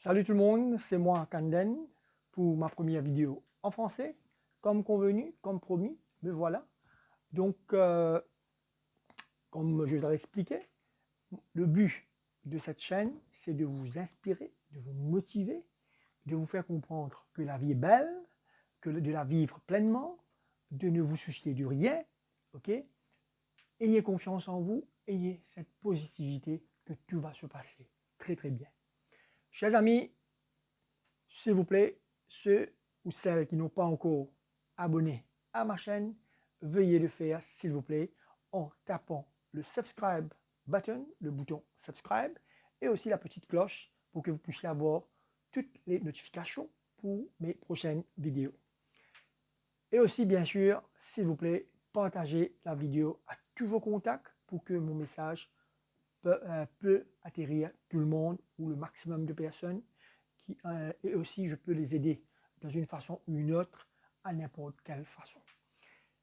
Salut tout le monde, c'est moi Kanden pour ma première vidéo en français. Comme convenu, comme promis, me voilà. Donc, comme je vous l'avais expliqué, le but de cette chaîne, c'est de vous inspirer, de vous motiver, de vous faire comprendre que la vie est belle, que de la vivre pleinement, de ne vous soucier de rien, ok? Ayez confiance en vous, ayez cette positivité que tout va se passer très très bien. Chers amis, s'il vous plaît, ceux ou celles qui n'ont pas encore abonné à ma chaîne, veuillez le faire, s'il vous plaît, en tapant le subscribe button, le bouton subscribe, et aussi la petite cloche pour que vous puissiez avoir toutes les notifications pour mes prochaines vidéos. Et aussi, bien sûr, s'il vous plaît, partagez la vidéo à tous vos contacts pour que mon message peut atterrir tout le monde ou le maximum de personnes et aussi je peux les aider dans une façon ou une autre, à n'importe quelle façon.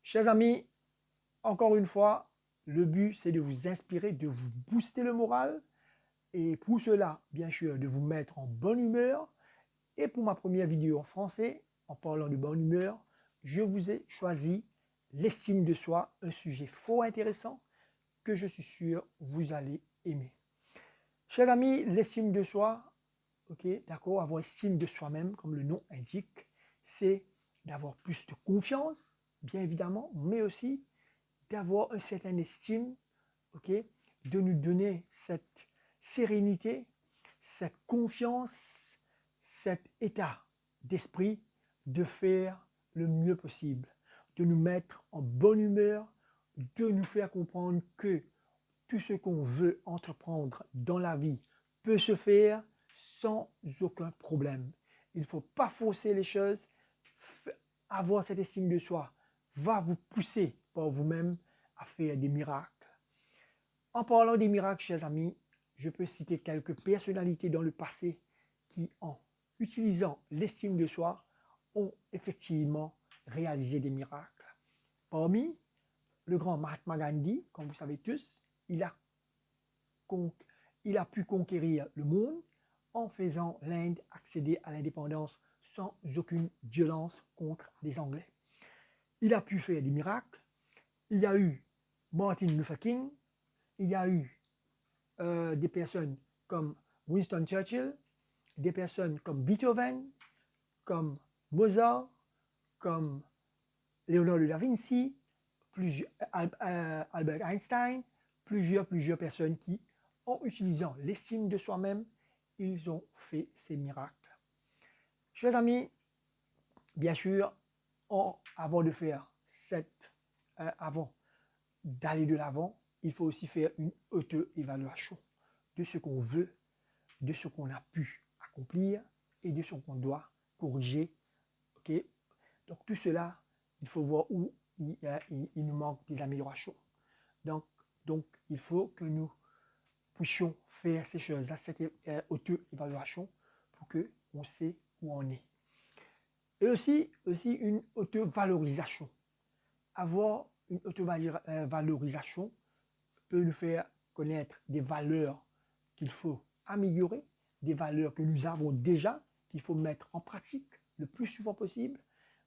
Chers amis, encore une fois, le but c'est de vous inspirer, de vous booster le moral et pour cela, bien sûr, de vous mettre en bonne humeur. Et pour ma première vidéo en français, en parlant de bonne humeur, je vous ai choisi l'estime de soi, un sujet fort intéressant que je suis sûr vous allez aimer. Chers amis, l'estime de soi, ok, d'accord, avoir estime de soi-même, comme le nom indique, c'est d'avoir plus de confiance, bien évidemment, mais aussi d'avoir une certaine estime, ok, de nous donner cette sérénité, cette confiance, cet état d'esprit de faire le mieux possible, de nous mettre en bonne humeur, de nous faire comprendre que tout ce qu'on veut entreprendre dans la vie peut se faire sans aucun problème. Il ne faut pas forcer les choses. Avoir cette estime de soi va vous pousser par vous-même à faire des miracles. En parlant des miracles, chers amis, je peux citer quelques personnalités dans le passé qui, en utilisant l'estime de soi, ont effectivement réalisé des miracles. Parmi le grand Mahatma Gandhi, comme vous savez tous, il a pu conquérir le monde en faisant l'Inde accéder à l'indépendance sans aucune violence contre les Anglais. Il a pu faire des miracles. Il y a eu Martin Luther King, il y a eu des personnes comme Winston Churchill, des personnes comme Beethoven, comme Mozart, comme Leonardo da Vinci, Albert Einstein, plusieurs personnes qui, en utilisant l'estime de soi-même, ils ont fait ces miracles. Chers amis, bien sûr, avant de faire avant d'aller de l'avant, il faut aussi faire une auto-évaluation de ce qu'on veut, de ce qu'on a pu accomplir et de ce qu'on doit corriger. Okay? Donc tout cela, il faut voir où il nous manque des améliorations. Donc il faut que nous puissions faire ces choses-là, cette auto-évaluation, pour qu'on sait où on est. Et aussi une auto-valorisation. Avoir une auto-valorisation peut nous faire connaître des valeurs qu'il faut améliorer, des valeurs que nous avons déjà, qu'il faut mettre en pratique le plus souvent possible.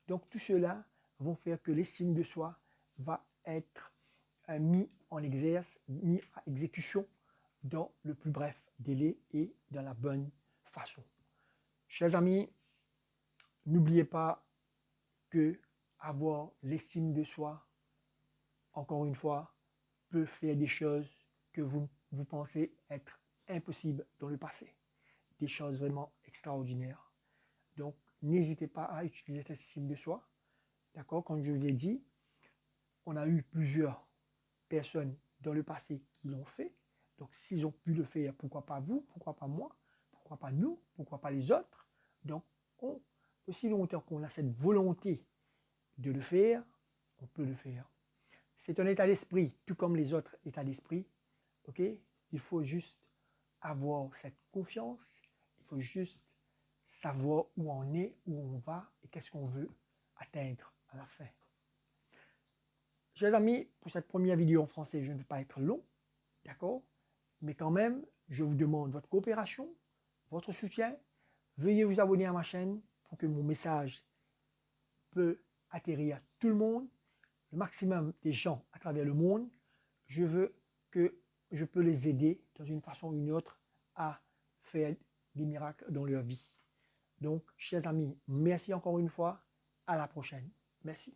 Donc tout cela vont faire que l'estime de soi va être mis en exerce, mis à exécution dans le plus bref délai et dans la bonne façon. Chers amis, n'oubliez pas que avoir l'estime de soi, encore une fois, peut faire des choses que vous pensez être impossibles dans le passé. Des choses vraiment extraordinaires. Donc, n'hésitez pas à utiliser cette estime de soi. D'accord? Comme je vous l'ai dit, on a eu plusieurs personnes dans le passé qui l'ont fait. Donc, s'ils ont pu le faire, pourquoi pas vous, pourquoi pas moi, pourquoi pas nous, pourquoi pas les autres. Donc, aussi longtemps qu'on a cette volonté de le faire, on peut le faire. C'est un état d'esprit, tout comme les autres états d'esprit. Okay? Il faut juste avoir cette confiance, il faut juste savoir où on est, où on va et qu'est-ce qu'on veut atteindre à la fin. Chers amis, pour cette première vidéo en français, je ne vais pas être long, d'accord? Mais quand même, je vous demande votre coopération, votre soutien, Veuillez vous abonner à ma chaîne pour que mon message peut atterrir à tout le monde, le maximum des gens à travers le monde. Je veux que je peux les aider dans une façon ou une autre à faire des miracles dans leur vie. Donc, chers amis, merci encore une fois. À la prochaine. Merci.